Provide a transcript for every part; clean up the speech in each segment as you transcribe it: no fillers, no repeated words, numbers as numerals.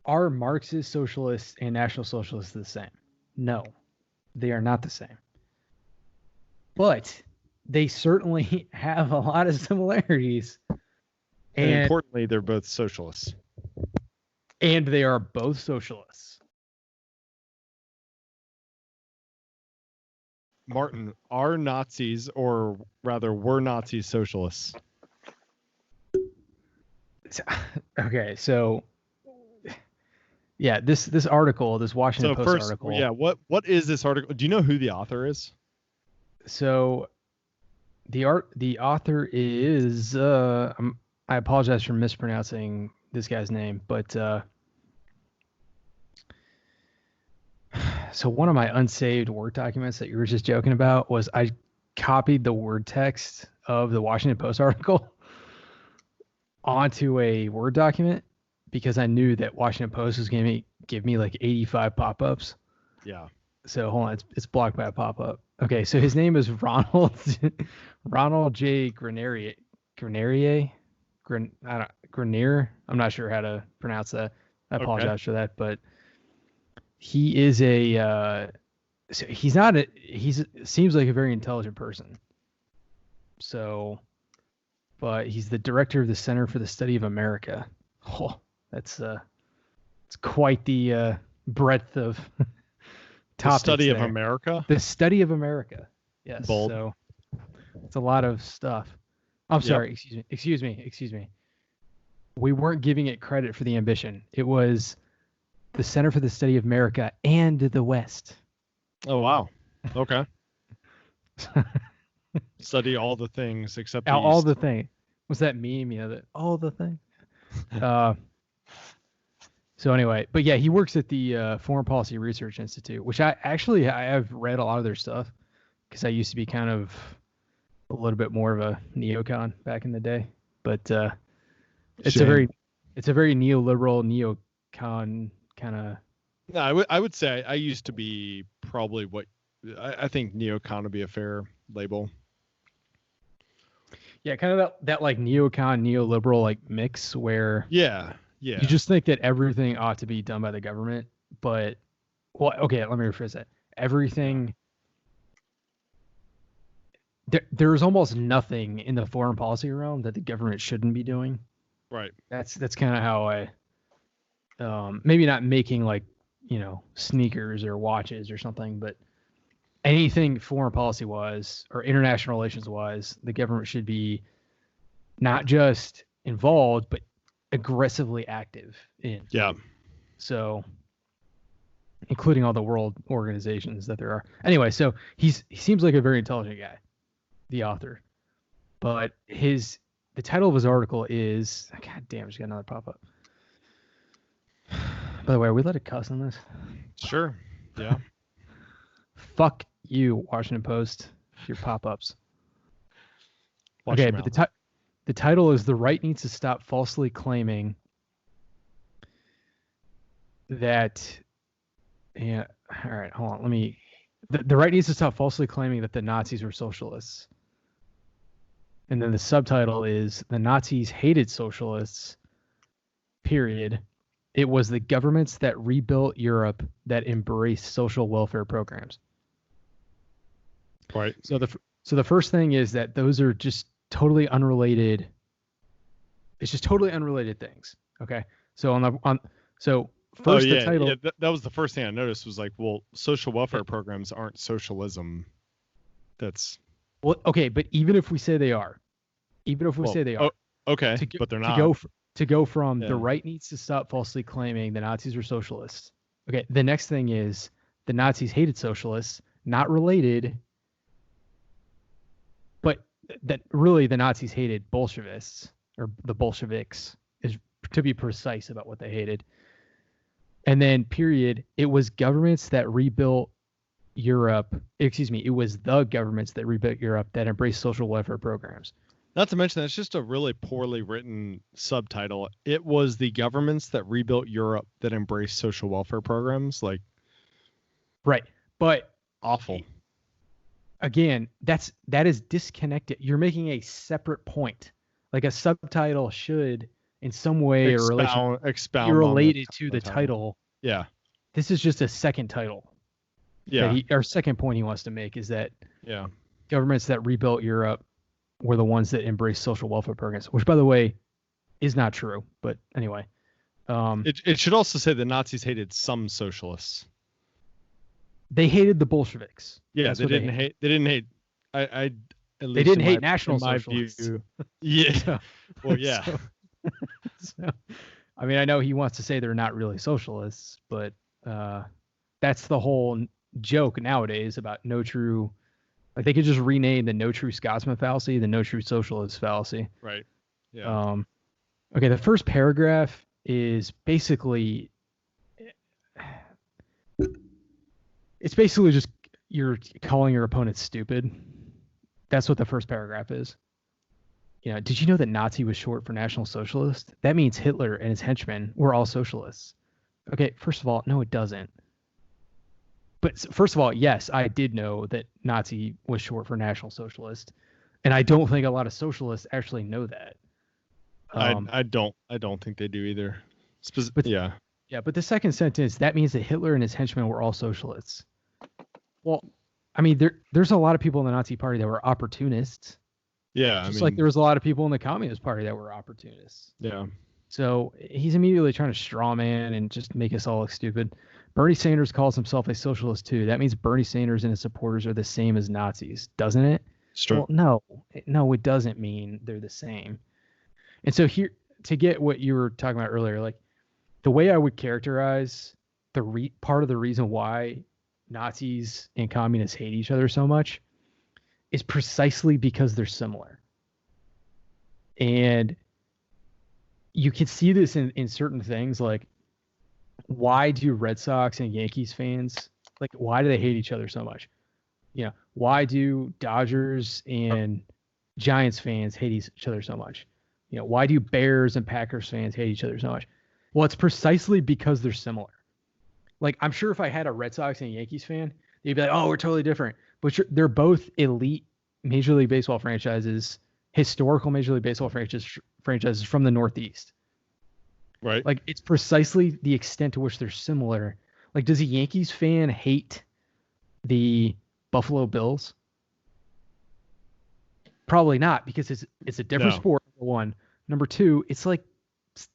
are Marxist socialists and National Socialists the same? No, they are not the same. But they certainly have a lot of similarities. And importantly, they're both socialists. And they are both socialists. Martin, are Nazis, or rather were Nazis, socialists? Okay, so yeah, this article, this Washington Post article. Yeah, what is this article? Do you know who the author is? So the author is I apologize for mispronouncing this guy's name, but so one of my unsaved Word documents that you were just joking about was I copied the Word text of the Washington Post article onto a Word document because I knew that Washington Post was going to give me like 85 pop-ups. Yeah. So hold on, it's blocked by a pop-up. Okay, so his name is Ronald J. Granieri. Granieri? Granier? I'm not sure how to pronounce that. I apologize for that, but he is seems like a very intelligent person. So, but he's the director of the Center for the Study of America. Oh, it's quite the breadth of topics. The study of America? The study of America. Yes. Bold. So it's a lot of stuff. I'm sorry. Excuse me. We weren't giving it credit for the ambition. It was the Center for the Study of America and the West. Oh, wow. Okay. Study all the things except the all East. the thing. What's that meme? You know, that all the thing. So anyway, but yeah, he works at the Foreign Policy Research Institute, which I have read a lot of their stuff because I used to be kind of a little bit more of a neocon back in the day. But it's a very neoliberal neocon kind of. No, I would say I used to be probably what I think neocon would be a fair label. Yeah, kind of that like neocon, neoliberal like mix where yeah, you just think that everything ought to be done by the government, but okay, let me rephrase that. Everything there's almost nothing in the foreign policy realm that the government shouldn't be doing. Right. That's kind of how I maybe not making like, you know, sneakers or watches or something, but anything foreign policy wise or international relations wise, the government should be not just involved, but aggressively active in. Yeah. So, including all the world organizations that there are. Anyway, so he seems like a very intelligent guy, the author. But the title of his article is, God damn, I just got another pop-up. By the way, are we let it cuss on this? Sure. Yeah. Fuck you, Washington Post, your pop-ups. Watch okay, but the title is "The Right Needs to Stop Falsely Claiming That." Yeah. All right. Hold on. Let me. The right needs to stop falsely claiming that the Nazis were socialists. And then the subtitle is "The Nazis hated socialists. Period. It was the governments that rebuilt Europe that embraced social welfare programs." Right. So the first thing is that those are just totally unrelated. It's just totally unrelated things. Okay. So the title. Yeah, that was the first thing I noticed was like, well, social welfare programs aren't socialism. That's well, okay, but even if we say they are, okay, but they're not. To go from the right needs to stop falsely claiming the Nazis were socialists. Okay, the next thing is the Nazis hated socialists, not related, but that really the Nazis hated Bolshevists, or the Bolsheviks, is to be precise about what they hated. And then period, it was governments that rebuilt Europe. Excuse me, it was the governments that rebuilt Europe that embraced social welfare programs. Not to mention, that's just a really poorly written subtitle. It was the governments that rebuilt Europe that embraced social welfare programs. Like, right. But awful. Again, that is disconnected. You're making a separate point. Like a subtitle should in some way or relation, expound you're on related to the title. Yeah. This is just a second title. Yeah. Our second point he wants to make is that yeah, governments that rebuilt Europe were the ones that embraced social welfare programs, which, by the way, is not true. But anyway, it should also say the Nazis hated some socialists. They hated the Bolsheviks. Yeah, they didn't hate. They didn't hate. At least they didn't hate National Socialists. View. Yeah. So, well, yeah. So, I mean, I know he wants to say they're not really socialists, but that's the whole joke nowadays about no true. Like they could just rename the no true Scotsman fallacy the no true socialist fallacy. Right. Yeah. Okay, the first paragraph is basically. It's basically just you're calling your opponent stupid. That's what the first paragraph is. You know, did you know that Nazi was short for National Socialist? That means Hitler and his henchmen were all socialists. Okay, first of all, no, it doesn't. But first of all, yes, I did know that Nazi was short for National Socialist, and I don't think a lot of socialists actually know that. I don't think they do either. Yeah. Yeah, but the second sentence, that means that Hitler and his henchmen were all socialists. Well, I mean, there's a lot of people in the Nazi Party that were opportunists. Yeah, just like there was a lot of people in the Communist Party that were opportunists. Yeah. So he's immediately trying to straw man and just make us all look stupid. Bernie Sanders calls himself a socialist too. That means Bernie Sanders and his supporters are the same as Nazis, doesn't it? Sure. Well, no, it doesn't mean they're the same. And so here, to get what you were talking about earlier, like the way I would characterize the part of the reason why Nazis and communists hate each other so much is precisely because they're similar. And you can see this in certain things, like why do Red Sox and Yankees fans, like why do they hate each other so much? You know, why do Dodgers and Giants fans hate each other so much? You know, why do Bears and Packers fans hate each other so much? Well, it's precisely because they're similar. Like, I'm sure if I had a Red Sox and Yankees fan, they'd be like, oh, we're totally different. But they're both elite Major League Baseball franchises, historical Major League Baseball franchises from the Northeast. Right. Like, it's precisely the extent to which they're similar. Like, does a Yankees fan hate the Buffalo Bills? Probably not, because it's a different sport, number one. Number two, it's like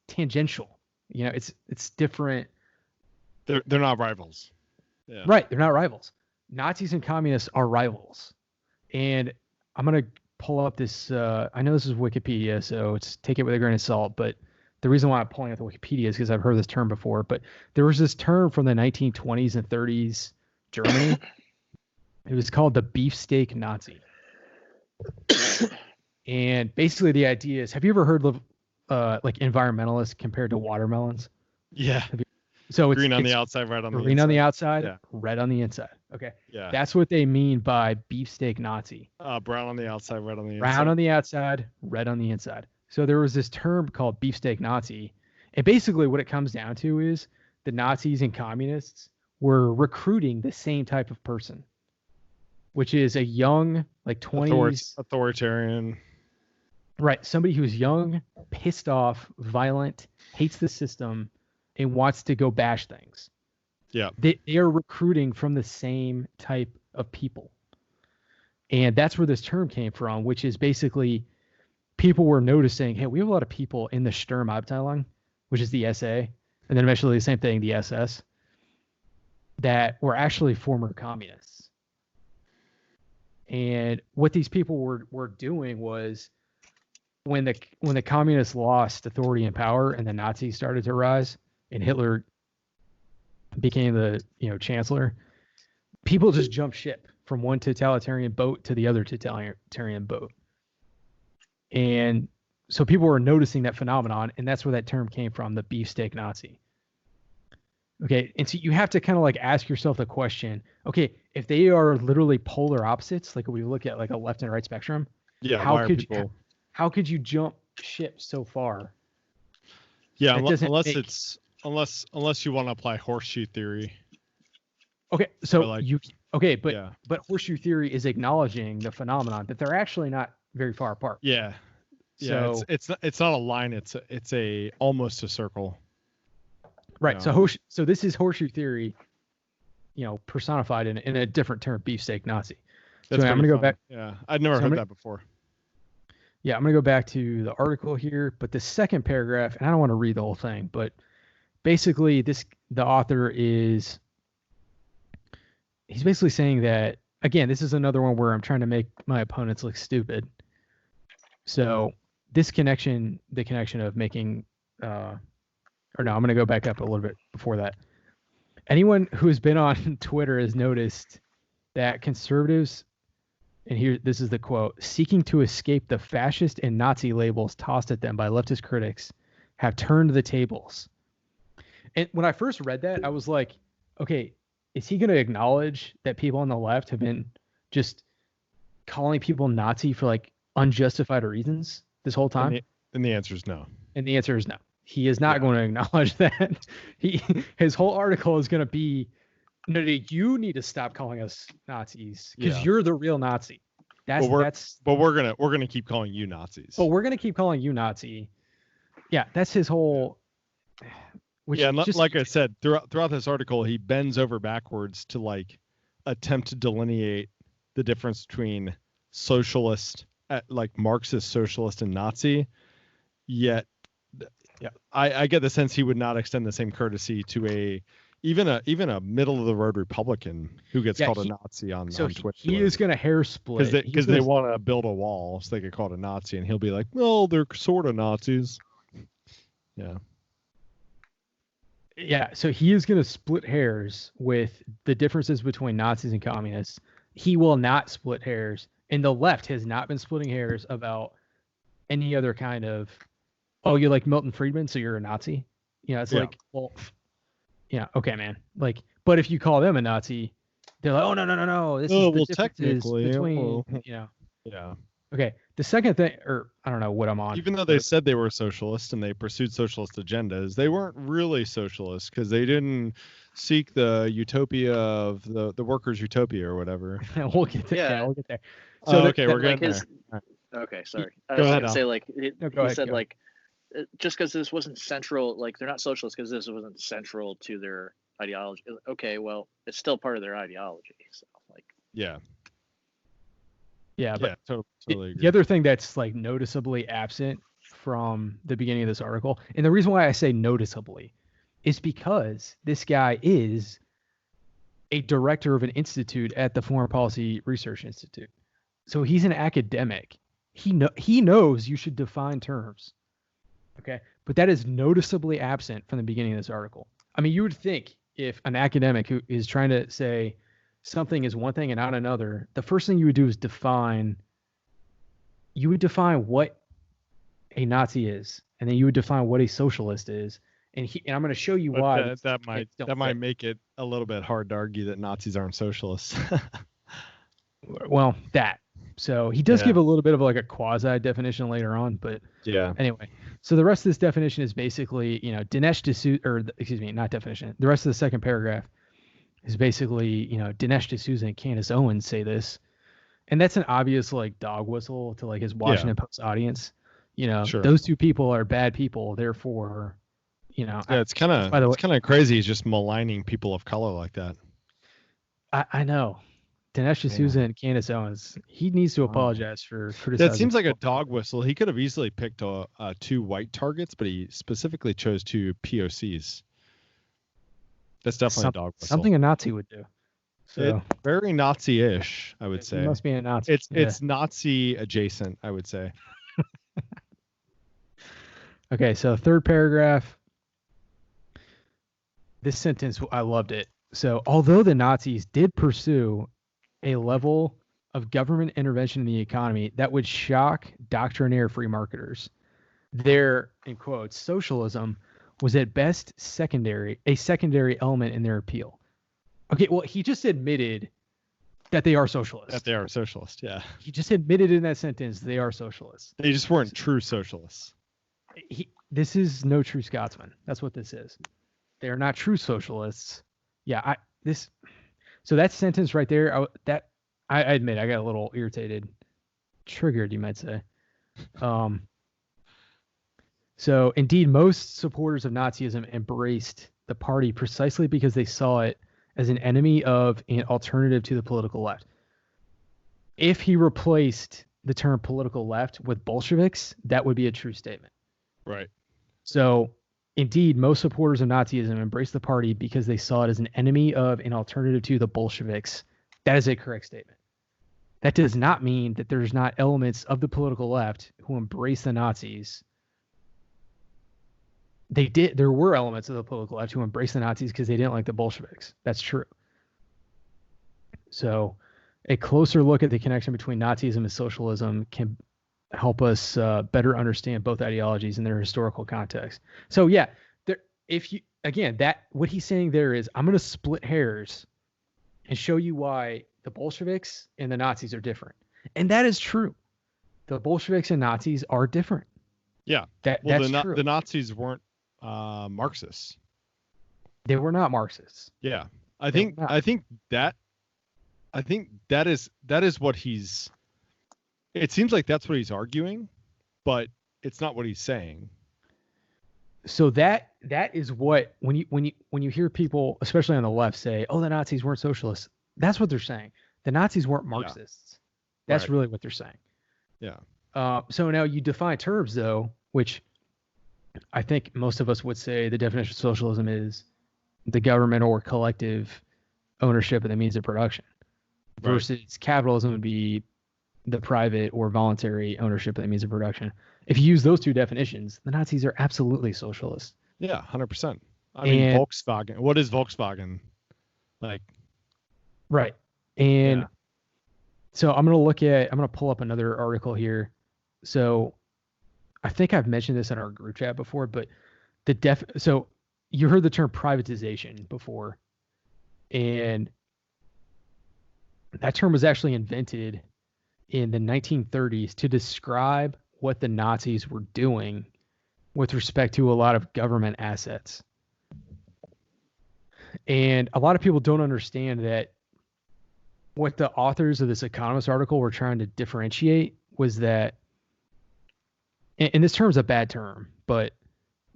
tangential. You know, it's different. They're not rivals. Yeah. Right, they're not rivals. Nazis and communists are rivals. And I'm going to pull up this I know this is Wikipedia, so take it with a grain of salt, but the reason why I'm pulling up the Wikipedia is because I've heard this term before, but there was this term from the 1920s and 30s Germany. It was called the beefsteak Nazi. And basically the idea is, have you ever heard of like environmentalists compared to watermelons? Yeah. So it's green on the outside, red on the inside. Green on the outside, yeah. Red on the inside. Okay. Yeah. That's what they mean by beefsteak Nazi. Brown on the outside, red on the inside. Brown on the outside, red on the inside. So there was this term called beefsteak Nazi. And basically what it comes down to is the Nazis and communists were recruiting the same type of person, which is a young, like 20s. Authoritarian. Right. Somebody who's young, pissed off, violent, hates the system, and wants to go bash things. Yeah. They are recruiting from the same type of people. And that's where this term came from, which is basically people were noticing, hey, we have a lot of people in the Sturmabteilung, which is the SA, and then eventually the same thing, the SS, that were actually former communists. And what these people were doing was when the communists lost authority and power and the Nazis started to rise and Hitler became the chancellor, people just jumped ship from one totalitarian boat to the other totalitarian boat. And so people were noticing that phenomenon, and that's where that term came from, the beefsteak Nazi. Okay, and so you have to kind of like ask yourself the question, okay, if they are literally polar opposites, like we look at like a left and right spectrum, how could you jump ship so far? Yeah, unless you want to apply horseshoe theory. Okay, so but horseshoe theory is acknowledging the phenomenon that they're actually not very far apart. Yeah. Yeah, So it's not a line. It's a almost a circle. right. No. So this is horseshoe theory, personified in a different term, beefsteak Nazi. So That's I'm pretty going to go fun. back. Yeah, I'd never So heard that before. Yeah, I'm going to go back to the article here, but the second paragraph, and I don't want to read the whole thing, but basically the author he's basically saying that, again, this is another one where I'm trying to make my opponents look stupid. So the connection of making, I'm going to go back up a little bit before that. Anyone who has been on Twitter has noticed that conservatives, and here, this is the quote, seeking to escape the fascist and Nazi labels tossed at them by leftist critics, have turned the tables. And when I first read that, I was like, okay, is he going to acknowledge that people on the left have been just calling people Nazi for like unjustified reasons this whole time? And the answer is no. And the answer is no. He is not going to acknowledge that. His whole article is going to be, no, you need to stop calling us Nazis because you're the real Nazi. But we're gonna keep calling you Nazis. But we're gonna keep calling you Nazi. Yeah, that's his whole. Like I said, throughout this article, he bends over backwards to like attempt to delineate the difference between socialist, like Marxist socialist and Nazi. Yet, I get the sense he would not extend the same courtesy to even a middle of the road Republican who gets called a Nazi on Twitter. He is going to hair split because they want to build a wall so they get called a Nazi, and he'll be like, "Well, they're sort of Nazis." Yeah. Yeah, so he is going to split hairs with the differences between Nazis and communists. He will not split hairs, and the left has not been splitting hairs about any other kind of, oh, you like Milton Friedman, so you're a Nazi. It's like, well. Yeah, okay, man. Like, but if you call them a Nazi, they're like, oh no. This is the differences between, Yeah. Okay. The second thing, or I don't know what I'm on. Even though they said they were socialists and they pursued socialist agendas, they weren't really socialists because they didn't seek the utopia of the workers' utopia or whatever. We'll get there. Yeah, we'll get there. So okay, we're getting there. Okay, sorry. I was going to say like he said like just because this wasn't central, like they're not socialists because this wasn't central to their ideology. Okay, well, it's still part of their ideology. So like, but totally the other thing that's like noticeably absent from the beginning of this article, and the reason why I say noticeably, is because this guy is a director of an institute at the Foreign Policy Research Institute, so he's an academic. He knows you should define terms. Okay, but that is noticeably absent from the beginning of this article. I mean, you would think if an academic who is trying to say something is one thing and not another, the first thing you would do is define what a Nazi is, and then you would define what a socialist is. And I'm going to show you why. That might make it a little bit hard to argue that Nazis aren't socialists. Well, so he does give a little bit of like a quasi definition later on, but anyway. So the rest of this definition is basically, Dinesh D'Souza, not definition. The rest of the second paragraph is basically, Dinesh D'Souza and Candace Owens say this, and that's an obvious like dog whistle to like his Washington Post audience. Those two people are bad people, therefore, it's kind of crazy. He's just maligning people of color like that. I know. Dinesh D'Souza and Candace Owens, he needs to apologize for criticizing. That seems like a dog whistle. He could have easily picked two white targets, but he specifically chose two POCs. That's definitely a dog whistle. Something a Nazi would do. So very Nazi-ish, I would say. He must be a Nazi. It's Nazi adjacent, I would say. Okay, so third paragraph. This sentence, I loved it. So, although the Nazis did pursue a level of government intervention in the economy that would shock doctrinaire free marketers, their, in quotes, socialism was at best a secondary element in their appeal. Okay, well, he just admitted that they are socialists. That they are socialists, yeah. He just admitted in that sentence they are socialists. They just weren't true socialists. This is no true Scotsman. That's what this is. They are not true socialists. Yeah, so that sentence right there, I admit I got a little irritated, triggered, you might say. So, indeed, most supporters of Nazism embraced the party precisely because they saw it as an enemy of an alternative to the political left. If he replaced the term political left with Bolsheviks, that would be a true statement. Right. So, indeed, most supporters of Nazism embraced the party because they saw it as an enemy of an alternative to the Bolsheviks. That is a correct statement. That does not mean that there's not elements of the political left who embrace the Nazis. There were elements of the political left who embraced the Nazis because they didn't like the Bolsheviks. That's true. So a closer look at the connection between Nazism and socialism can help us better understand both ideologies in their historical context. So yeah, what he's saying there is, I'm going to split hairs and show you why the Bolsheviks and the Nazis are different. And that is true. The Bolsheviks and Nazis are different. Yeah. That's true. The Nazis weren't Marxists. They were not Marxists. Yeah. I think that is what he's, it seems like that's what he's arguing, but it's not what he's saying. So that is what, when you hear people, especially on the left, say, "Oh, the Nazis weren't socialists," that's what they're saying. The Nazis weren't Marxists. Yeah. That's really what they're saying. Yeah. So now you define terms, though, which I think most of us would say the definition of socialism is the government or collective ownership of the means of production, versus capitalism would be the private or voluntary ownership of the means of production. If you use those two definitions, the Nazis are absolutely socialists. Yeah, 100%. I mean, Volkswagen. What is Volkswagen? Like, right. And so I'm going to pull up another article here. So I think I've mentioned this in our group chat before, but so you heard the term privatization before, and that term was actually invented in the 1930s to describe what the Nazis were doing with respect to a lot of government assets. And a lot of people don't understand that what the authors of this Economist article were trying to differentiate was that, and this term is a bad term, but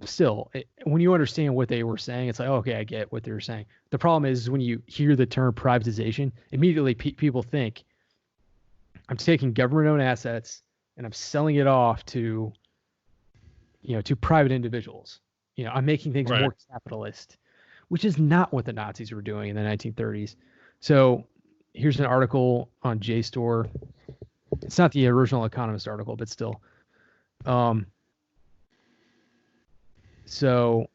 still, when you understand what they were saying, it's like, oh, okay, I get what they were saying. The problem is when you hear the term privatization, immediately people think, I'm taking government-owned assets and I'm selling it off to private individuals. I'm making things more capitalist, which is not what the Nazis were doing in the 1930s. So here's an article on JSTOR. It's not the original Economist article, but still. So so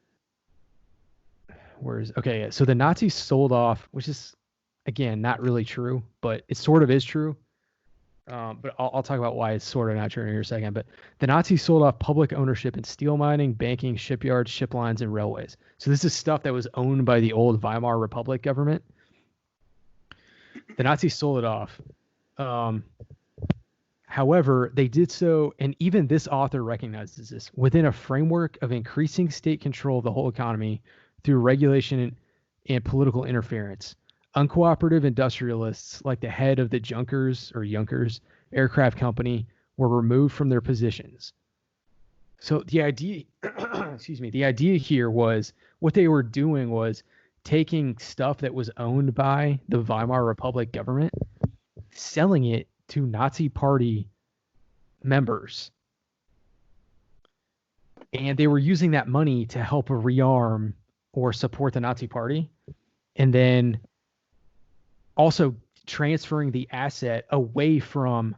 the Nazis sold off, which is, again, not really true, but it sort of is true. But I'll talk about why it's sort of not true in here in a second. But the Nazis sold off public ownership in steel mining, banking, shipyards, ship lines, and railways. So this is stuff that was owned by the old Weimar Republic government. The Nazis sold it off. However, they did so, and even this author recognizes this, within a framework of increasing state control of the whole economy through regulation and political interference. Uncooperative industrialists, like the head of the Junkers aircraft company, were removed from their positions. So the idea, the idea here was what they were doing was taking stuff that was owned by the Weimar Republic government, selling it to Nazi Party members. And they were using that money to help rearm or support the Nazi Party. And then also transferring the asset away from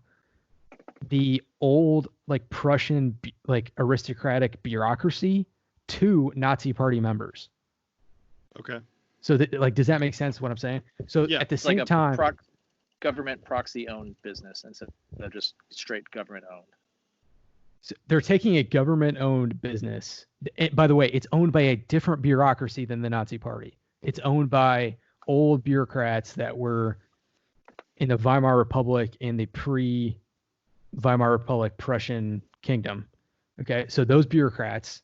the old Prussian aristocratic bureaucracy to Nazi Party members. Okay. So does that make sense what I'm saying? So at the same time, government proxy owned business instead of just straight government owned. So they're taking a government owned business. And by the way, it's owned by a different bureaucracy than the Nazi Party. It's owned by old bureaucrats that were in the Weimar Republic in the pre-Weimar Republic Prussian kingdom. Okay, so those bureaucrats,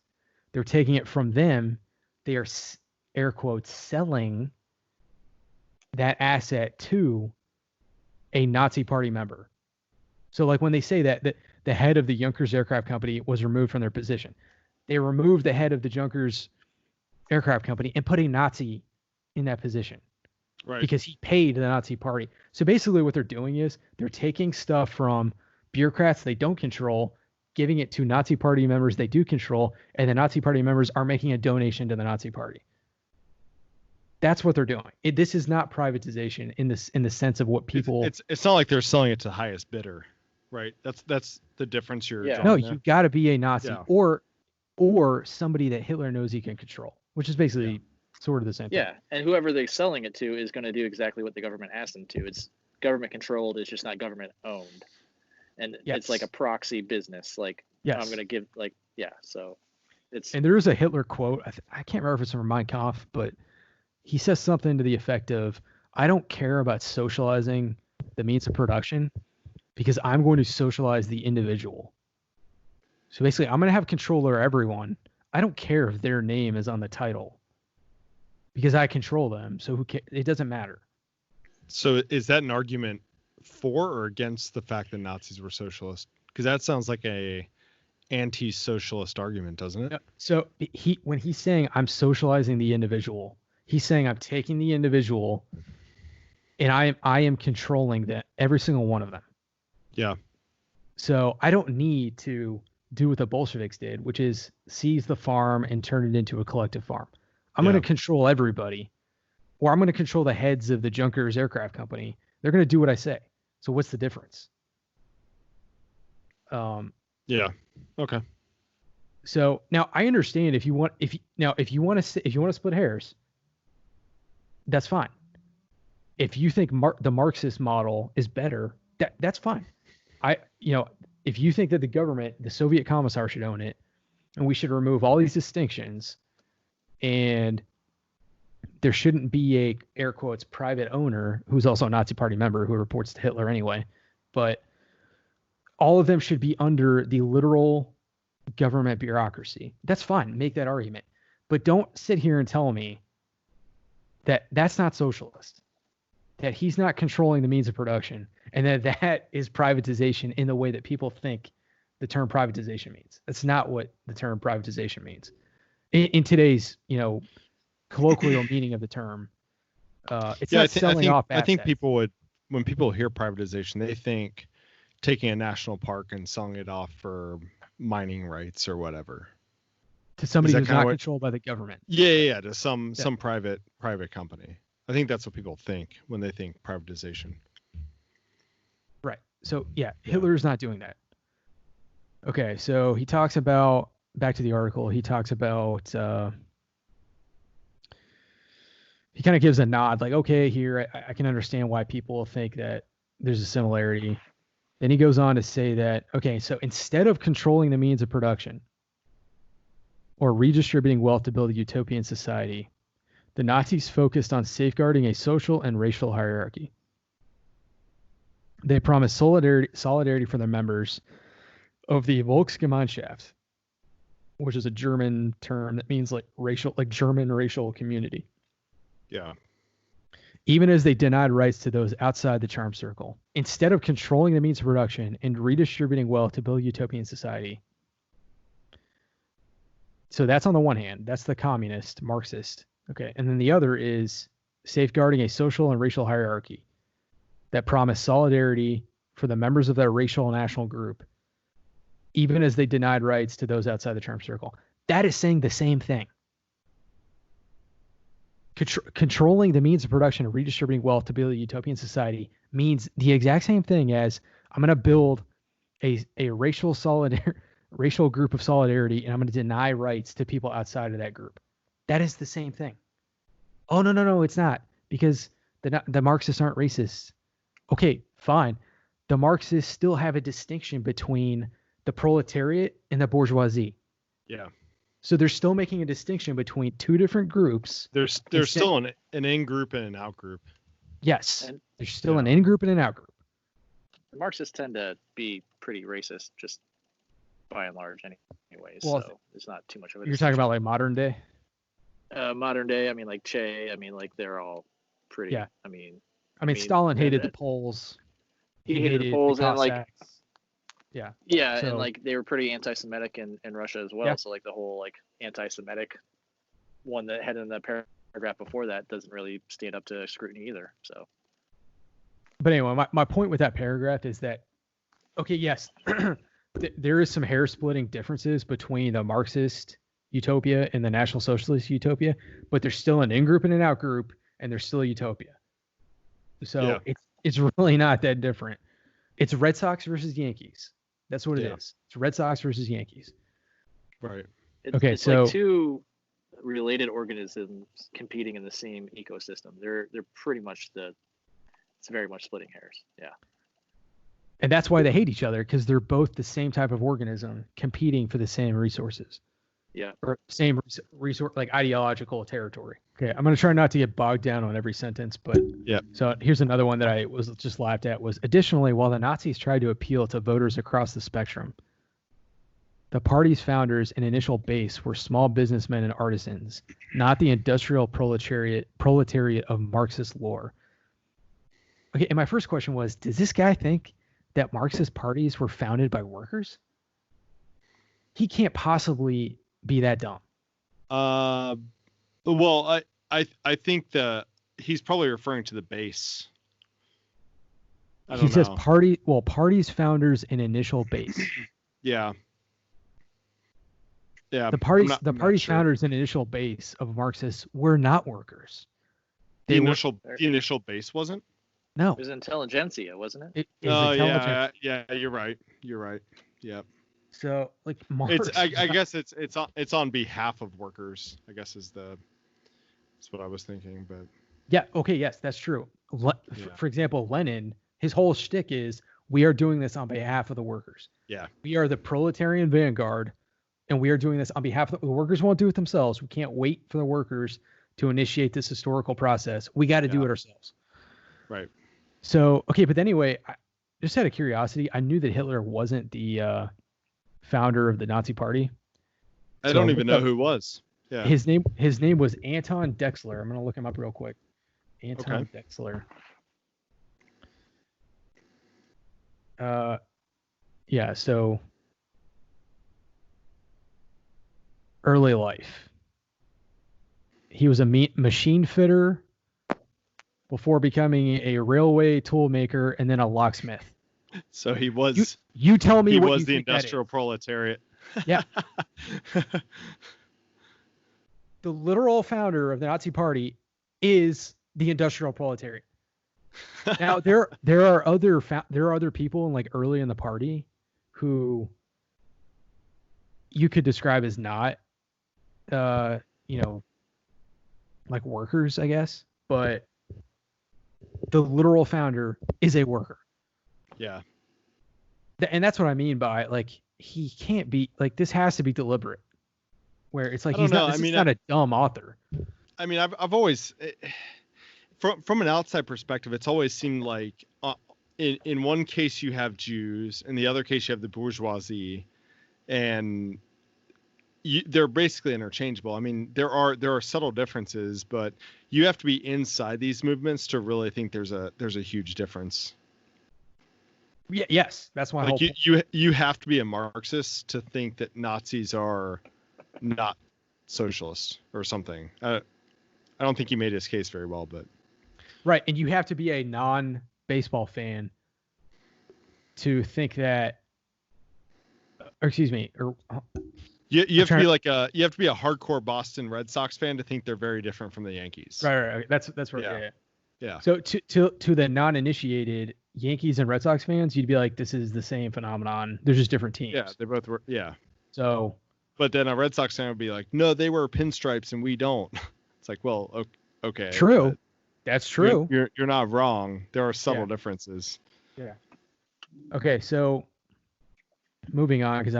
they're taking it from them. They are, air quotes, selling that asset to a Nazi Party member. So when they say that the head of the Junkers aircraft company was removed from their position, they removed the head of the Junkers aircraft company and put a Nazi in that position. Right. Because he paid the Nazi party. So basically what they're doing is they're taking stuff from bureaucrats they don't control, giving it to Nazi party members they do control, and the Nazi party members are making a donation to the Nazi party. That's what they're doing. This is not privatization in the sense of what people. It's not like they're selling it to the highest bidder, right? That's the difference you're. No, you got to be a Nazi or somebody that Hitler knows he can control, which is basically sort of the same thing. Yeah, and whoever they're selling it to is going to do exactly what the government asked them to. It's government controlled. It's just not government owned, and it's like a proxy business. Like I'm going to give So it's. And there is a Hitler quote. I can't remember if it's from Mein Kampf, but he says something to the effect of, I don't care about socializing the means of production because I'm going to socialize the individual. So basically, I'm going to have control over everyone. I don't care if their name is on the title because I control them. So it doesn't matter. So is that an argument for or against the fact that Nazis were socialist? Because that sounds like a anti-socialist argument, doesn't it? So when he's saying I'm socializing the individual, he's saying I'm taking the individual and I am controlling every single one of them. Yeah. So I don't need to do what the Bolsheviks did, which is seize the farm and turn it into a collective farm. I'm going to control everybody, or I'm going to control the heads of the Junkers aircraft company. They're going to do what I say. So what's the difference? Yeah. Okay. So now I understand if you want to split hairs, that's fine. If you think the Marxist model is better, that's fine. If you think that the government, the Soviet Commissar should own it, and we should remove all these distinctions, and there shouldn't be a air quotes private owner who's also a Nazi party member who reports to Hitler anyway, but all of them should be under the literal government bureaucracy. That's fine. Make that argument, but don't sit here and tell me that that's not socialist, that he's not controlling the means of production, and that is privatization in the way that people think the term privatization means. That's not what the term privatization means in today's, colloquial meaning of the term. It's not selling off assets. I think people would, when people hear privatization, they think taking a national park and selling it off for mining rights or whatever. To somebody who's not controlled by the government. Yeah, to some private company. I think that's what people think when they think privatization. Right. So Hitler's not doing that. Okay, so he talks about, back to the article, he talks about he kind of gives a nod, like, okay, here I can understand why people think that there's a similarity. Then he goes on to say that, okay, so instead of controlling the means of production or redistributing wealth to build a utopian society, the Nazis focused on safeguarding a social and racial hierarchy. They promised solidarity for their members of the Volksgemeinschaft, which is a German term that means like German racial community. Yeah. Even as they denied rights to those outside the charm circle. Instead of controlling the means of production and redistributing wealth to build a utopian society. So that's on the one hand, that's the communist, Marxist. Okay. And then the other is safeguarding a social and racial hierarchy that promised solidarity for the members of their racial and national group, even as they denied rights to those outside the charm circle. That is saying the same thing. Controlling the means of production and redistributing wealth to build a utopian society means the exact same thing as I'm going to build a racial group of solidarity, and I'm going to deny rights to people outside of that group. That is the same thing. Oh, no, it's not, because the Marxists aren't racist. Okay, fine. The Marxists still have a distinction between the proletariat and the bourgeoisie. Yeah. So they're still making a distinction between two different groups. There's still an in-group and an out-group. Yes. And there's still an in-group and an out-group. The Marxists tend to be pretty racist, just by and large anyways. Well, so it's not too much of a You're talking about like modern day? Modern day, I mean like Che, I mean like they're all pretty. Yeah. I mean Stalin hated the Poles. He hated the Poles, and like Yeah. Yeah, and like they were pretty anti-Semitic in Russia as well. Yeah. So like the whole like anti-Semitic one that had in the paragraph before that doesn't really stand up to scrutiny either. So. But anyway, my point with that paragraph is that, okay, yes, there is some hair splitting differences between the Marxist utopia and the National Socialist utopia, but there's still an in-group and an out-group, and there's still a utopia. So it's really not that different. It's Red Sox versus Yankees. That's what it is. It's Red Sox versus Yankees. Right. It's like two related organisms competing in the same ecosystem. They're pretty much it's very much splitting hairs. Yeah. And that's why they hate each other, because they're both the same type of organism competing for the same resources. Yeah. Or same resource, like ideological territory. Okay. I'm going to try not to get bogged down on every sentence, but so here's another one that I was just laughed at was, additionally, while the Nazis tried to appeal to voters across the spectrum, the party's founders and initial base were small businessmen and artisans, not the industrial proletariat of Marxist lore. Okay. And my first question was, does this guy think that Marxist parties were founded by workers? He can't possibly be that dumb. Well, I think he's probably referring to the base. He says party's founders and initial base. Yeah. The party's founders and initial base of Marxists were not workers. The initial base wasn't? No. It was intelligentsia, wasn't it? Yeah, you're right. Yeah. So like Marx, I guess it's on behalf of workers, I guess that's what I was thinking, but yeah, okay, yes, that's true. For example, Lenin, his whole shtick is, we are doing this on behalf of the workers. Yeah. We are the proletarian vanguard, and we are doing this on behalf of the workers. Won't do it themselves. We can't wait for the workers to initiate this historical process. We got to do it ourselves. Right. So, okay, but anyway, just out of curiosity, I knew that Hitler wasn't the founder of the Nazi Party. I don't even know who was. Yeah. His name was Anton Dexler. I'm gonna look him up real quick. Anton Dexler. Yeah. So early life. He was a machine fitter before becoming a railway tool maker and then a locksmith. So he was. You tell me. He was the industrial proletariat. Yeah. The literal founder of the Nazi Party is the industrial proletariat. Now there are other people in like early in the party who you could describe as not like workers, I guess, but the literal founder is a worker. Yeah. And that's what I mean by like, he can't be like, this has to be deliberate, where it's like, he's not a dumb author. I mean, I've always, from an outside perspective, it's always seemed like in one case you have Jews, in the other case you have the bourgeoisie, and they're basically interchangeable. I mean, there are subtle differences, but you have to be inside these movements to really think there's a huge difference. Yeah, yes, that's my like whole you have to be a Marxist to think that Nazis are not socialist or something. I don't think he made his case very well, but right, and you have to be a non-baseball fan to think that, or excuse me, or you have to be like you have to be a hardcore Boston Red Sox fan to think they're very different from the Yankees. Right. That's right. Yeah. So to the non-initiated Yankees and Red Sox fans, you'd be like, this is the same phenomenon. They're just different teams. Yeah, they both were. Yeah. So. But then a Red Sox fan would be like, no, they wear pinstripes and we don't. It's like, well, okay. True. That's true. You're not wrong. There are subtle differences. Yeah. Okay, so moving on, because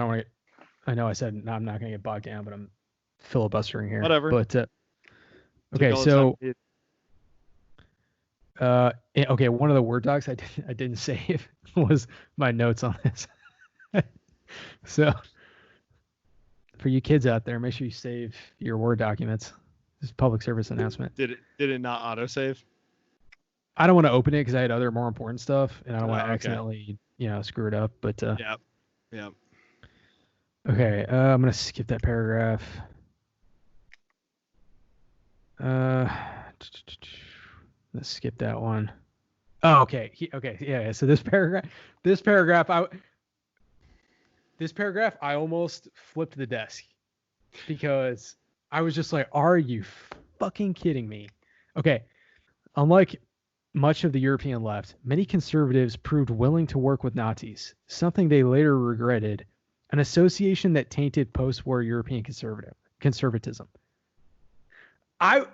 I know I said I'm not going to get bogged down, but I'm filibustering here. Whatever. But okay, so okay, one of the Word docs I didn't save was my notes on this. So for you kids out there, make sure you save your Word documents. This is a public service announcement. Did it not autosave? I don't want to open it because I had other more important stuff, and I don't want to accidentally screw it up. But Yeah. Okay, I'm gonna skip that paragraph. Let's skip that one. Oh, okay. Okay, yeah. So this paragraph, I almost flipped the desk because I was just like, "Are you fucking kidding me?" Okay. Unlike much of the European left, many conservatives proved willing to work with Nazis, something they later regretted, an association that tainted post-war European conservatism. I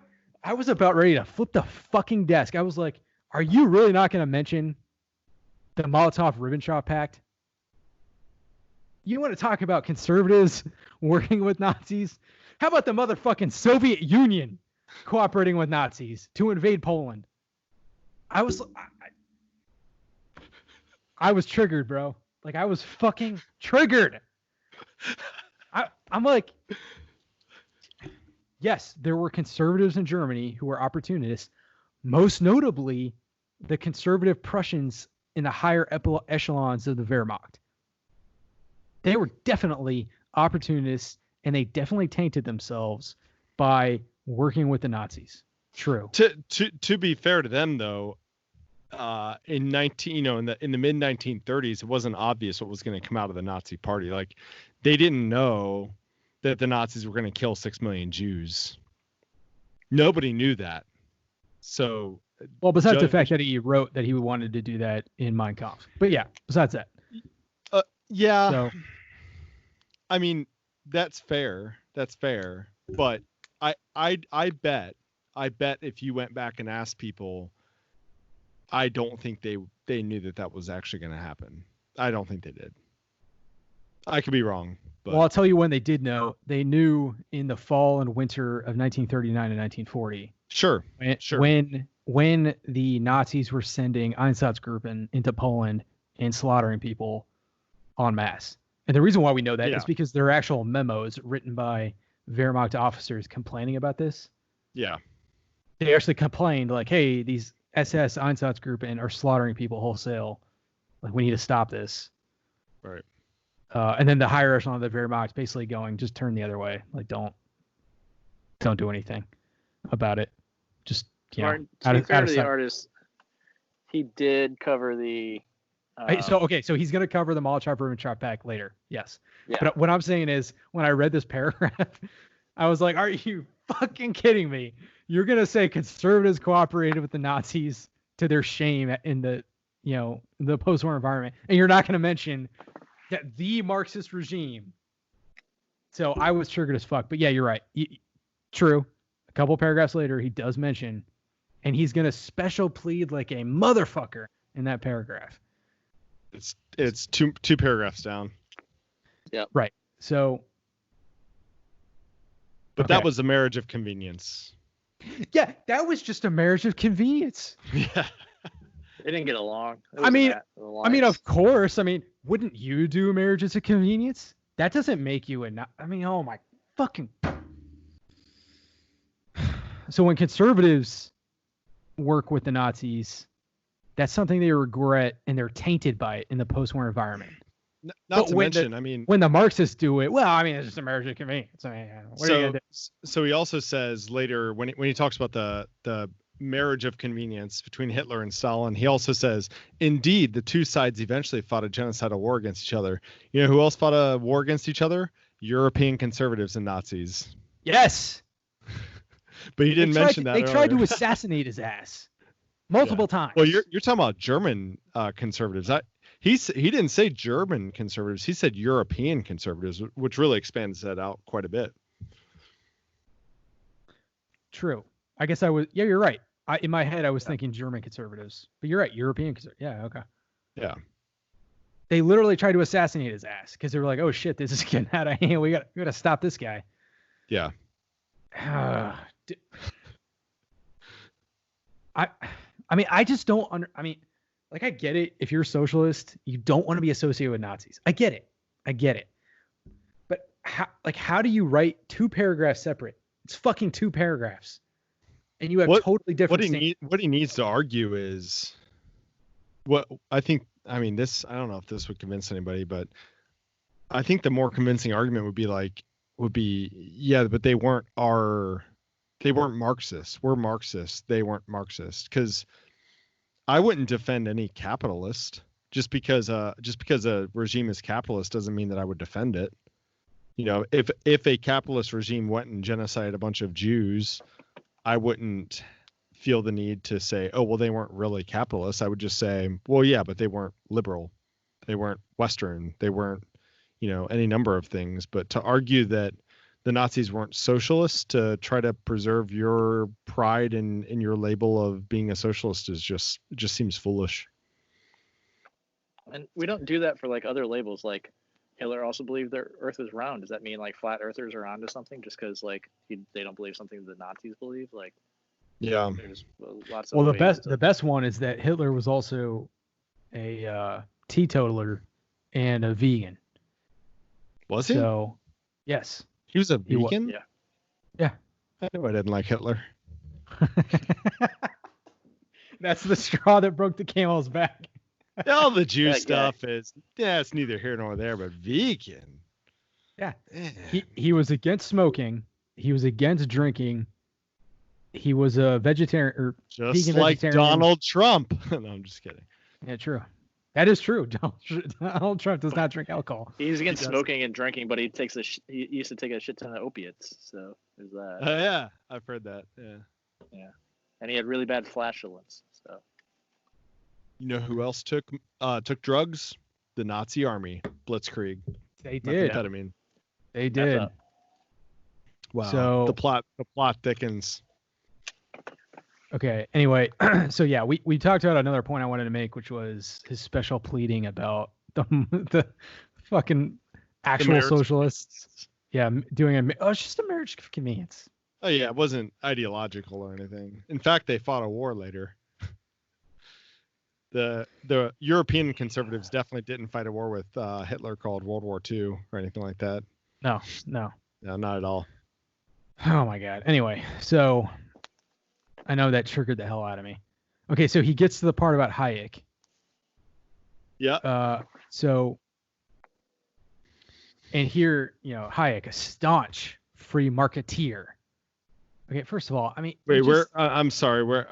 was about ready to flip the fucking desk. I was like, are you really not going to mention the Molotov-Ribbentrop Pact? You want to talk about conservatives working with Nazis? How about the motherfucking Soviet Union cooperating with Nazis to invade Poland? I was triggered, bro. Like, I was fucking triggered. I'm like, yes, there were conservatives in Germany who were opportunists, most notably the conservative Prussians in the higher echelons of the Wehrmacht. They were definitely opportunists, and they definitely tainted themselves by working with the Nazis. True. To be fair to them, though, in the mid 1930s, it wasn't obvious what was going to come out of the Nazi Party. Like, they didn't know that the Nazis were going to kill 6 million Jews. Nobody knew that. So, well, besides the fact that he wrote that he wanted to do that in Mein Kampf. But yeah, besides that. Yeah. So, I mean, that's fair. But I bet if you went back and asked people, I don't think they knew that was actually going to happen. I don't think they did. I could be wrong. But... Well, I'll tell you when they did know. They knew in the fall and winter of 1939 and 1940. Sure. When the Nazis were sending Einsatzgruppen into Poland and slaughtering people en masse. And the reason why we know that is because there are actual memos written by Wehrmacht officers complaining about this. Yeah. They actually complained, like, hey, these SS Einsatzgruppen are slaughtering people wholesale. Like, we need to stop this. Right. And then the higher echelon of the Wehrmacht basically going, just turn the other way. Like, don't do anything about it. Just, to be fair to the artist, he did cover the... So he's going to cover the Molotov-Ribbentrop Pact later. Yes. Yeah. But what I'm saying is, when I read this paragraph, I was like, are you fucking kidding me? You're going to say conservatives cooperated with the Nazis to their shame in the post-war environment. And you're not going to mention that the Marxist regime. So I was triggered as fuck. But yeah, you're right. True. A couple paragraphs later, he does mention, and he's going to special plead like a motherfucker in that paragraph. It's two paragraphs down. Yeah. Right. So. But that was a marriage of convenience. Yeah, that was just a marriage of convenience. Yeah. They didn't get along. I mean, of course. I mean, wouldn't you do marriages of convenience? That doesn't make you oh my fucking. So when conservatives work with the Nazis, that's something they regret, and they're tainted by it in the post-war environment. Not to mention, when the Marxists do it, well, I mean, it's just a marriage of convenience. I mean, what are you gonna do? So he also says later, when he talks about the marriage of convenience between Hitler and Stalin, he also says, indeed, the two sides eventually fought a genocidal war against each other. You know who else fought a war against each other? European conservatives and Nazis. Yes. But he didn't mention that. They tried to assassinate his ass multiple times. Well, you're talking about German conservatives. He didn't say German conservatives. He said European conservatives, which really expands that out quite a bit. True. I guess I was. Yeah, you're right. In my head, I was thinking German conservatives, but you're right. European conservatives. Yeah. Okay. Yeah. They literally tried to assassinate his ass because they were like, "Oh shit, this is getting out of hand. We got to stop this guy." Yeah. I mean, I just don't like, I get it. If you're a socialist, you don't want to be associated with Nazis. I get it. But how do you write two paragraphs separate? It's fucking two paragraphs. And you have totally different what he needs to argue is what I think. I mean, I don't know if this would convince anybody, but I think the more convincing argument would be yeah, but they weren't Marxists. We're Marxists. They weren't Marxists. Because I wouldn't defend any capitalist just because a regime is capitalist doesn't mean that I would defend it. If a capitalist regime went and genocided a bunch of Jews, I wouldn't feel the need to say, oh, well, they weren't really capitalists. I would just say, well, yeah, but they weren't liberal. They weren't Western. They weren't, any number of things. But to argue that the Nazis weren't socialists to try to preserve your pride in your label of being a socialist is just seems foolish. And we don't do that for like other labels. Like Hitler also believed the Earth was round. Does that mean like flat earthers are onto something just because like they don't believe something the Nazis believe? Like, yeah, there's lots of the best one is that Hitler was also a teetotaler and a vegan. Was he? So, yes. He was a vegan? Yeah. Yeah. I knew I didn't like Hitler. That's the straw that broke the camel's back. All the Jew stuff is, it's neither here nor there, but vegan. Yeah. He was against smoking. He was against drinking. He was a vegetarian or just vegan like vegetarian. Donald Trump. No, I'm just kidding. Yeah, true. That is true. Donald Trump does not drink alcohol. He's against smoking and drinking, but he used to take a shit ton of opiates. So there's that. Yeah, I've heard that. Yeah. Yeah, and he had really bad flatulence. So. You know who else took drugs? The Nazi army, Blitzkrieg. They did. Methamphetamine. They did. Wow. So the plot thickens. Okay. Anyway, so yeah, we talked about another point I wanted to make, which was his special pleading about the fucking actual socialists. Yeah, doing it's just a marriage of convenience. Oh yeah, it wasn't ideological or anything. In fact, they fought a war later. The European conservatives definitely didn't fight a war with Hitler called World War II or anything like that. No, not at all. Oh my God. Anyway, so I know that triggered the hell out of me. Okay, so he gets to the part about Hayek. Yeah. And here, Hayek, a staunch free marketeer. Okay, first of all, I mean, wait, where? I'm sorry, where?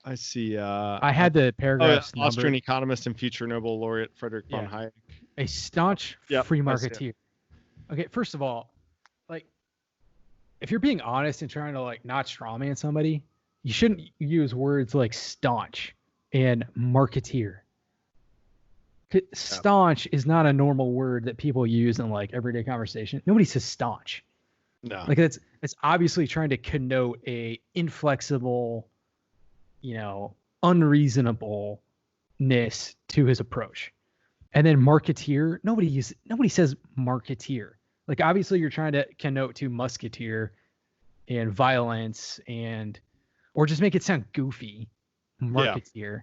I see. I had the paragraphs. Austrian economist and future Nobel laureate Friedrich von Hayek. A staunch free marketeer. Okay, first of all, like, if you're being honest and trying to like not strawman somebody, you shouldn't use words like staunch and marketeer. Staunch is not a normal word that people use in like everyday conversation. Nobody says staunch. No. Like it's obviously trying to connote a inflexible, unreasonableness to his approach. And then marketeer, nobody says marketeer. Like obviously you're trying to connote to musketeer and violence or just make it sound goofy. Marketeer. Yeah.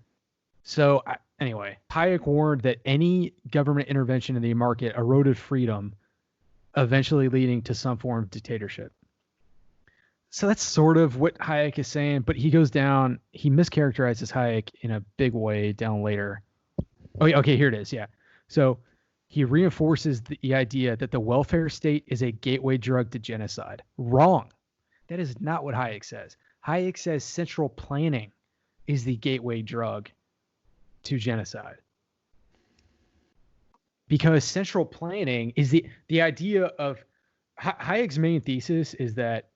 So anyway, Hayek warned that any government intervention in the market eroded freedom, eventually leading to some form of dictatorship. So that's sort of what Hayek is saying, but he mischaracterizes Hayek in a big way down later. Okay, here it is. Yeah. So he reinforces the idea that the welfare state is a gateway drug to genocide. Wrong. That is not what Hayek says. Hayek says central planning is the gateway drug to genocide. Because central planning is the idea of Hayek's main thesis is that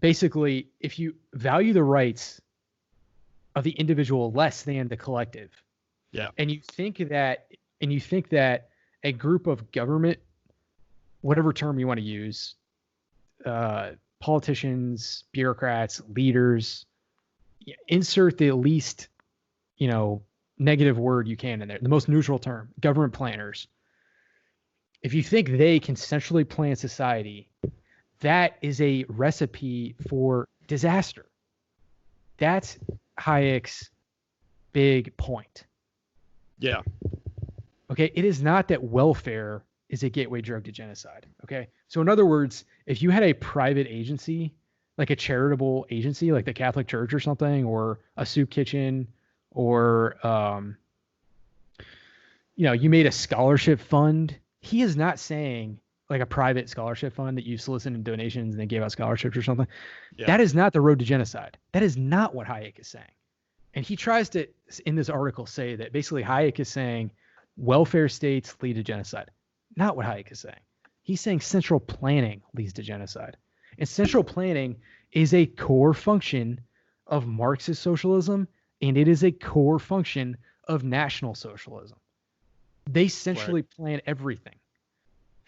basically if you value the rights of the individual less than the collective, and you think that a group of government, whatever term you want to use, politicians, bureaucrats, leaders, insert the least, negative word you can in there, the most neutral term, government planners. If you think they can centrally plan society, that is a recipe for disaster. That's Hayek's big point. Yeah. Okay. It is not that welfare is a gateway drug to genocide. Okay. So in other words, if you had a private agency, like a charitable agency, like the Catholic Church or something, or a soup kitchen, or, you made a scholarship fund, he is not saying like a private scholarship fund that you solicited donations and they gave out scholarships or something. Yeah. That is not the road to genocide. That is not what Hayek is saying. And he tries to, in this article, say that basically Hayek is saying welfare states lead to genocide. Not what Hayek is saying. He's saying central planning leads to genocide. And central planning is a core function of Marxist socialism, and it is a core function of National Socialism. They centrally plan everything.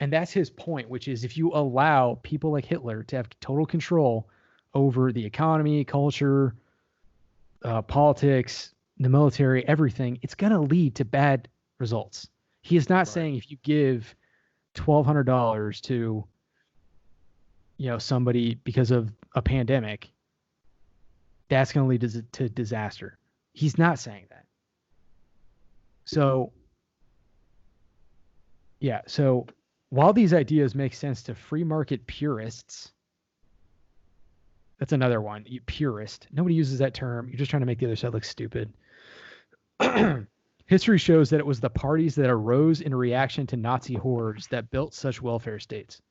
And that's his point, which is if you allow people like Hitler to have total control over the economy, culture, politics, the military, everything, it's going to lead to bad results. He is not saying if you give $1,200 to, somebody because of a pandemic, that's going to lead to disaster. He's not saying that. So, yeah. So while these ideas make sense to free market purists, that's another one. Purist. Nobody uses that term. You're just trying to make the other side look stupid. History shows that it was the parties that arose in reaction to Nazi horrors that built such welfare states.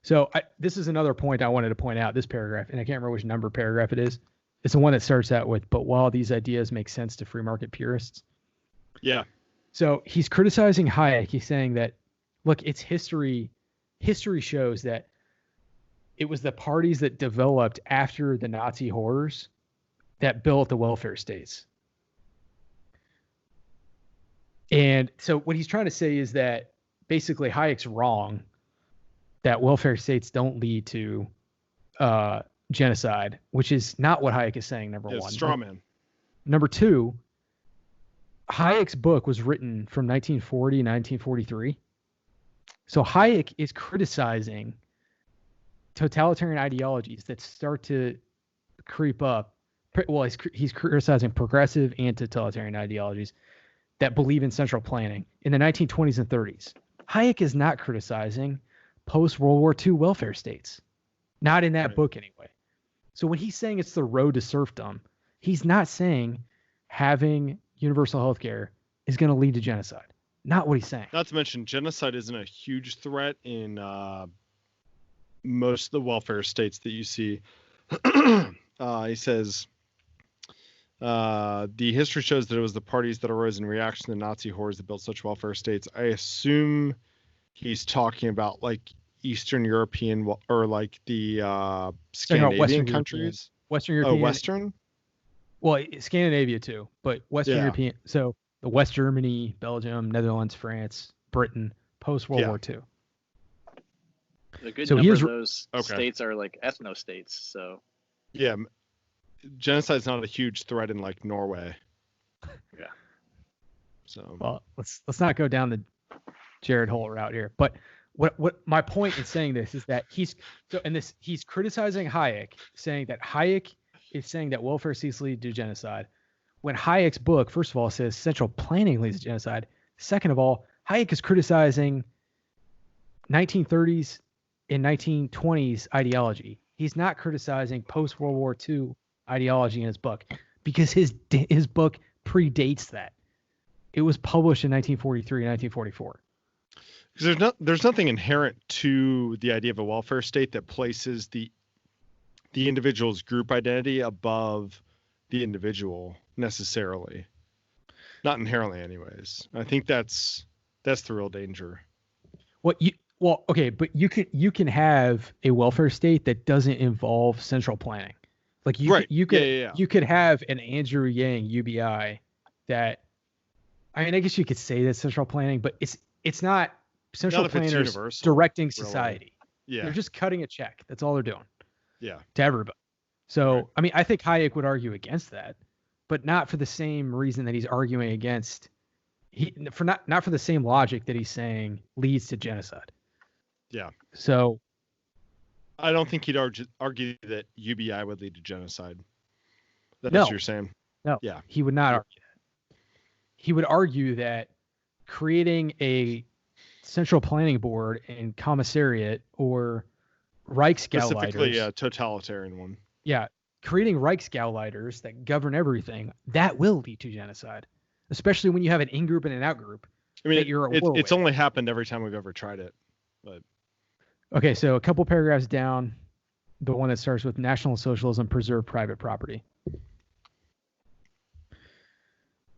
So this is another point I wanted to point out, this paragraph, and I can't remember which number paragraph it is. It's the one that starts out with, but while these ideas make sense to free market purists. Yeah. So he's criticizing Hayek. He's saying that, look, it's history. History shows that it was the parties that developed after the Nazi horrors that built the welfare states. And so what he's trying to say is that basically Hayek's wrong, that welfare states don't lead to genocide, which is not what Hayek is saying, number one. Straw man. Number two, Hayek's book was written from 1940 to 1943. So Hayek is criticizing totalitarian ideologies that start to creep up. Well, he's criticizing progressive and totalitarian ideologies that believe in central planning in the 1920s and 30s. Hayek is not criticizing post-World War II welfare states. Not in that book anyway. So when he's saying it's the road to serfdom, he's not saying having universal health care is going to lead to genocide. Not what he's saying. Not to mention, genocide isn't a huge threat in most of the welfare states that you see. He says, the history shows that it was the parties that arose in reaction to the Nazi horrors that built such welfare states. I assume he's talking about like Eastern European or like the Scandinavian countries. Western European. Oh, Western? Well, Scandinavia too, but Western European. So the West Germany, Belgium, Netherlands, France, Britain, post-World War II. The good number of those states are like ethno-states. So yeah, genocide's not a huge threat in like Norway. Yeah. So well, let's not go down the Jared Holt route here. But what my point in saying this is that he's criticizing Hayek, saying that Hayek is saying that welfare states lead to genocide. When Hayek's book, first of all, says central planning leads to genocide. Second of all, Hayek is criticizing 1930s and 1920s ideology. He's not criticizing post-World War II ideology in his book because his book predates that. It was published in 1943 and 1944. Because there's nothing inherent to the idea of a welfare state that places the individual's group identity above the individual necessarily. Not inherently, anyways. I think that's the real danger. Okay, but you can have a welfare state that doesn't involve central planning. Like you could have an Andrew Yang UBI that, I mean, I guess you could say that's central planning, but it's not central planners directing society. Really. Yeah. They're just cutting a check. That's all they're doing. Yeah. To everybody. So, I mean, I think Hayek would argue against that, but not for the same reason that he's arguing against not for the same logic that he's saying leads to genocide. Yeah. So I don't think he'd argue that UBI would lead to genocide. That's what you're saying. No. Yeah. He would not argue that. He would argue that creating a central planning board and commissariat or Reichsgauleiters, specifically a totalitarian one. Yeah, creating Reichsgauleiters that govern everything, that will lead to genocide, especially when you have an in-group and an out-group. I mean, it's only happened every time we've ever tried it. But okay, so a couple paragraphs down, the one that starts with National Socialism preserve private property.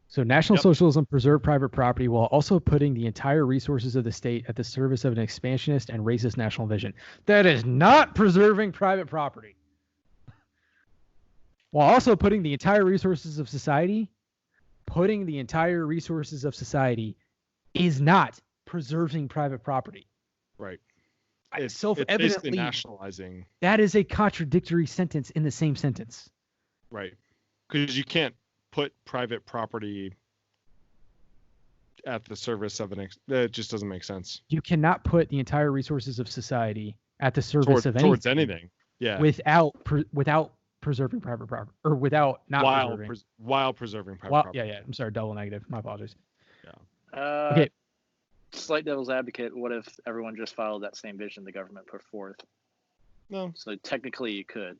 So National Socialism preserve private property while also putting the entire resources of the state at the service of an expansionist and racist national vision. That is not preserving private property. While also putting the entire resources of society, is not preserving private property. Right. It's self-evidently basically nationalizing. That is a contradictory sentence in the same sentence. Right. Because you can't put private property at the service of that just doesn't make sense. You cannot put the entire resources of society at the service of towards anything. Yeah. Without preserving private property, or without not preserving. While preserving private property. Yeah. I'm sorry, double negative. My apologies. Yeah. Okay. Slight devil's advocate. What if everyone just followed that same vision the government put forth? No. So technically, you could.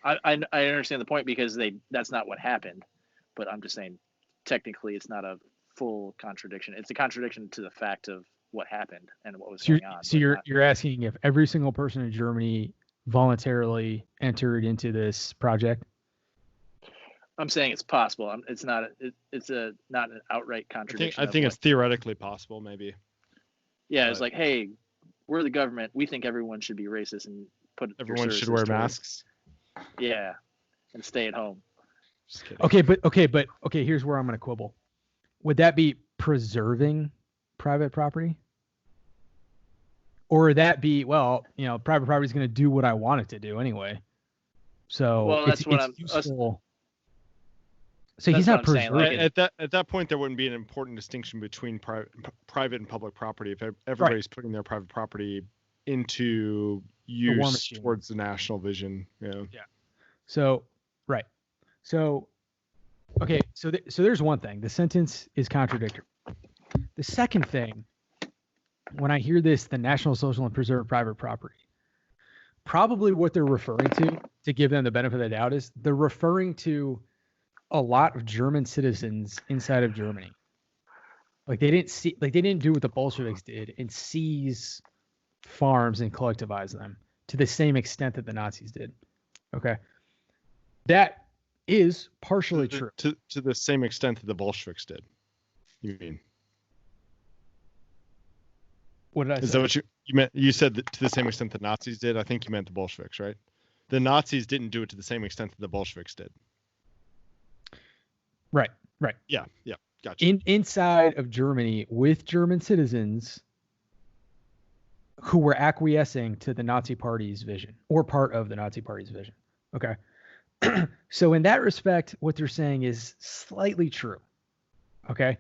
I understand the point because that's not what happened, but I'm just saying technically it's not a full contradiction. It's a contradiction to the fact of what happened and what was going on. So you're asking if every single person in Germany voluntarily entered into this project? I'm saying it's possible. It's not. It's not an outright contradiction. I think it's theoretically possible, maybe. Yeah, it's like, hey, we're the government. We think everyone should be racist and everyone should wear masks. Yeah, and stay at home. Just kidding. Okay, here's where I'm going to quibble. Would that be preserving private property? Or would that be, private property is going to do what I want it to do anyway. So that's what I'm useful. So he's not preserving. At that point, there wouldn't be an important distinction between private and public property if everybody's putting their private property into use towards the national vision. Yeah. So, right. So, okay. So there's one thing. The sentence is contradictory. The second thing, when I hear this, the National Social and Preserve Private Property, probably what they're referring to give them the benefit of the doubt, is they're referring to a lot of German citizens inside of Germany. They didn't do what the Bolsheviks did and seize farms and collectivize them to the same extent that the Nazis did. Okay. That is partially true. To the same extent that the Bolsheviks did. You mean? What did I say? Is that what you meant? You said that to the same extent the Nazis did. I think you meant the Bolsheviks, right? The Nazis didn't do it to the same extent that the Bolsheviks did. Right. Yeah, gotcha. Inside of Germany, with German citizens who were acquiescing to the Nazi Party's vision, or part of the Nazi Party's vision. Okay. So in that respect, what they're saying is slightly true. Okay.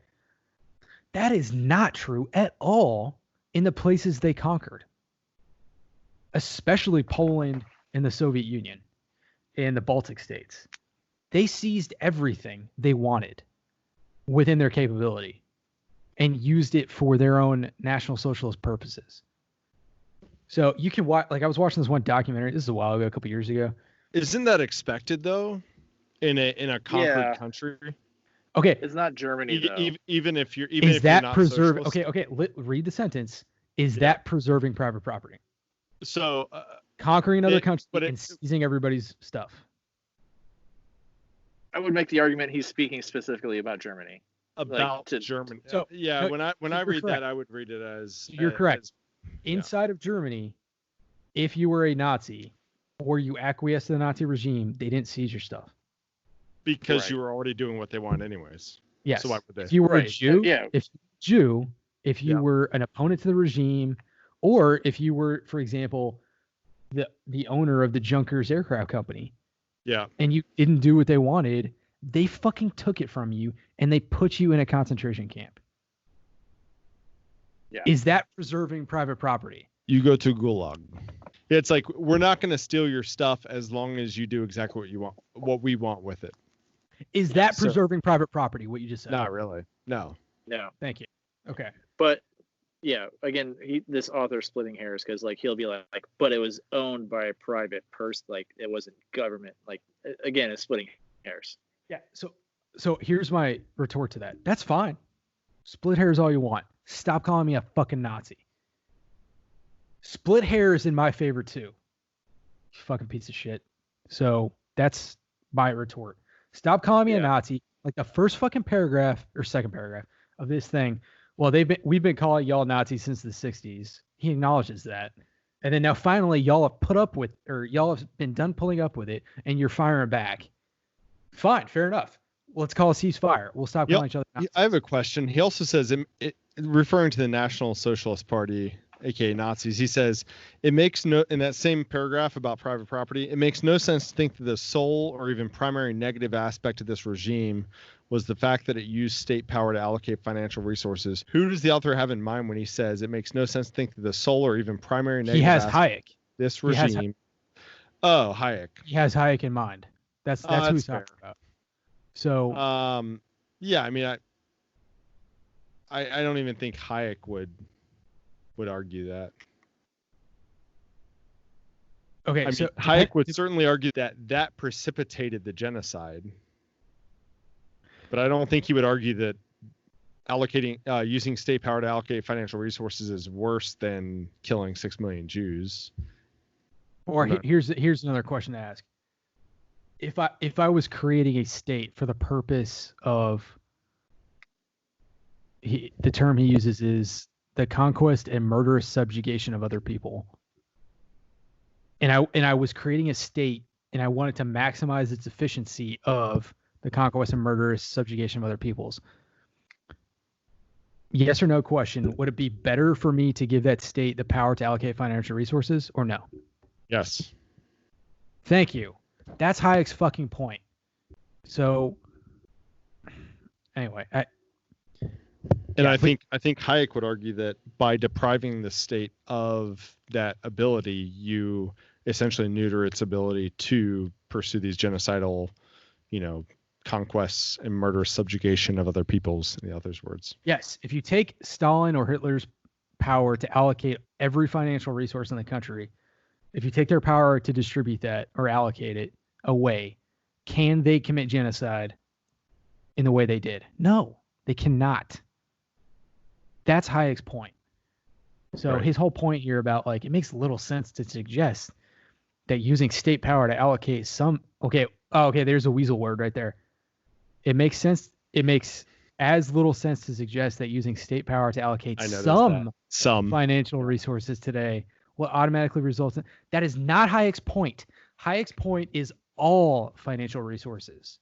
That is not true at all in the places they conquered, especially Poland and the Soviet Union and the Baltic states. They seized everything they wanted within their capability and used it for their own National Socialist purposes. So you can watch, I was watching this one documentary. This is a while ago, a couple years ago. Isn't that expected though, in a conquered country? Okay, it's not Germany though. Even if you're not preserving? Socialist. Okay. Read the sentence. Is that preserving private property? So conquering another country and seizing everybody's stuff. I would make the argument he's speaking specifically about Germany. Germany. So when I read that, I would read it as you're correct. Inside of Germany, if you were a Nazi or you acquiesced to the Nazi regime, they didn't seize your stuff. Because you were already doing what they wanted anyways. Yes. So why would they? If you were a Jew, if you were an opponent to the regime, or if you were, for example, the owner of the Junkers Aircraft Company, and you didn't do what they wanted, they fucking took it from you and they put you in a concentration camp. Yeah. Is that preserving private property? You go to Gulag. It's like, we're not going to steal your stuff as long as you do exactly what you want, what we want with it. Is that preserving private property, what you just said? Not really. No. Thank you. Okay. But yeah, again, this author's splitting hairs because he'll be like, but it was owned by a private person, it wasn't government. Again, it's splitting hairs. Yeah. So here's my retort to that. That's fine. Split hairs all you want. Stop calling me a fucking Nazi. Split hairs in my favor too. You fucking piece of shit. So that's my retort. Stop calling me a Nazi. Like the first fucking paragraph or second paragraph of this thing. Well, we've been calling y'all Nazis since the 60s. He acknowledges that. And then now finally y'all have been done pulling up with it and you're firing back. Fine, fair enough. Let's call a ceasefire. We'll stop calling each other Nazis. I have a question. He also says, referring to the National Socialist Party, aka Nazis, he says, in that same paragraph about private property, it makes no sense to think that the sole or even primary negative aspect of this regime was the fact that it used state power to allocate financial resources. Who does the author have in mind when he says it makes no sense to think that the sole or even primary negative aspect Hayek. This regime. Hayek. He has Hayek in mind. That's who he's talking about. So yeah, I mean, I don't even think Hayek would argue that. Okay, so Hayek would certainly argue that precipitated the genocide, but I don't think he would argue that using state power to allocate financial resources is worse than killing 6 million Jews. Or here's another question to ask. If I was creating a state for the purpose of the term he uses is the conquest and murderous subjugation of other people, and I was creating a state and I wanted to maximize its efficiency of the conquest and murderous subjugation of other peoples, yes or no question, would it be better for me to give that state the power to allocate financial resources or no? Yes. Thank you. That's Hayek's fucking point. So anyway, I think Hayek would argue that by depriving the state of that ability, you essentially neuter its ability to pursue these genocidal, conquests and murderous subjugation of other peoples, in the author's words. Yes. If you take Stalin or Hitler's power to allocate every financial resource in the country, if you take their power to distribute that or allocate it away, can they commit genocide in the way they did? No, they cannot. That's Hayek's point. So his whole point here about it makes little sense to suggest that using state power to allocate there's a weasel word right there. It makes sense. It makes as little sense to suggest that using state power to allocate some financial resources today will automatically result in. That is not Hayek's point. Hayek's point is all financial resources.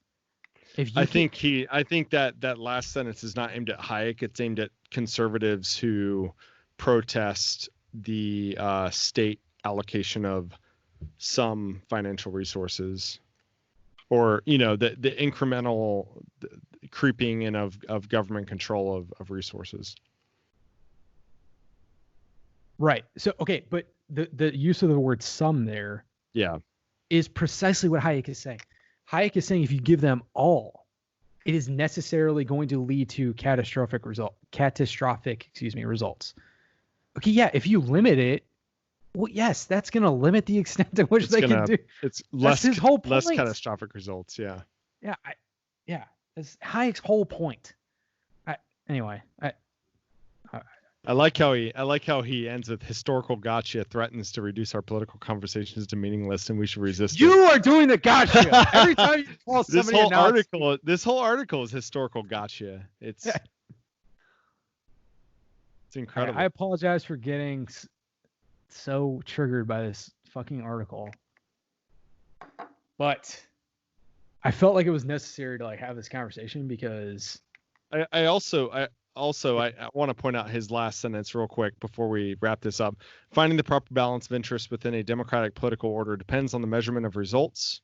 I think that last sentence is not aimed at Hayek. It's aimed at conservatives who protest the state allocation of some financial resources, or the incremental creeping in of government control of resources. Right. So, okay, but the use of the word some there is precisely what Hayek is saying. Hayek is saying if you give them all, it is necessarily going to lead to catastrophic results. Okay, yeah, if you limit it, well, yes, that's going to limit the extent to which they can do. It's less catastrophic results, yeah. Yeah, that's Hayek's whole point. I like how he ends with historical gotcha threatens to reduce our political conversations to meaningless, and we should resist. You are doing the gotcha every time you call somebody a Nazi. This whole article is historical gotcha. It's incredible. I apologize for getting so triggered by this fucking article, but I felt like it was necessary to have this conversation because I want to point out his last sentence real quick before we wrap this up. Finding the proper balance of interests within a democratic political order depends on the measurement of results.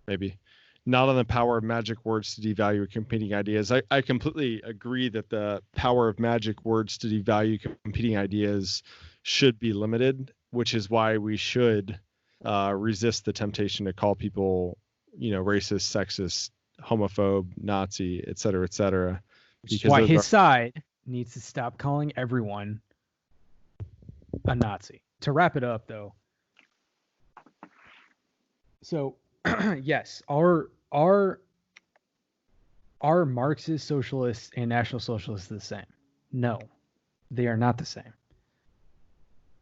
Maybe. Not on the power of magic words to devalue competing ideas. I completely agree that the power of magic words to devalue competing ideas should be limited, which is why we should resist the temptation to call people, racist, sexist, homophobe, Nazi, et cetera, et cetera. Which is why his side needs to stop calling everyone a Nazi. To wrap it up, though. So, yes, our Are Marxist socialists and National Socialists the same? No, they are not the same.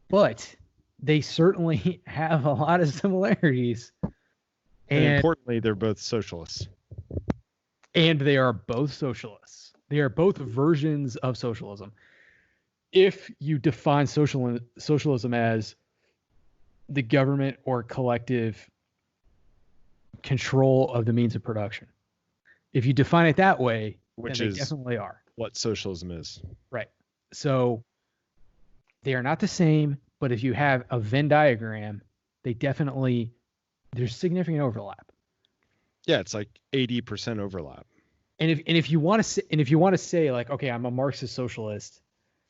But they certainly have a lot of similarities. And importantly, they're both socialists. And they are both socialists. They are both versions of socialism. If you define socialism as the government or collective control of the means of production, if you define it that way, which then is they definitely are. What socialism is. Right. So they are not the same, but if you have a Venn diagram, there's significant overlap. Yeah, it's like 80% overlap. And if you want to say like, okay, I'm a Marxist socialist,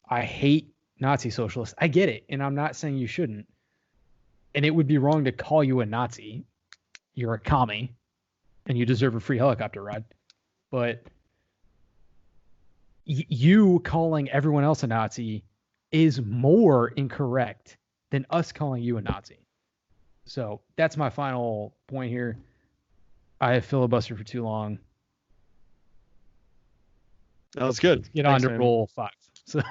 I hate Nazi socialists, I get it, and I'm not saying you shouldn't. And it would be wrong to call you a Nazi. You're a commie, and you deserve a free helicopter ride. But you calling everyone else a Nazi is more incorrect than us calling you a Nazi. So that's my final point here. I have filibustered for too long. That was good. Get on to roll 5. So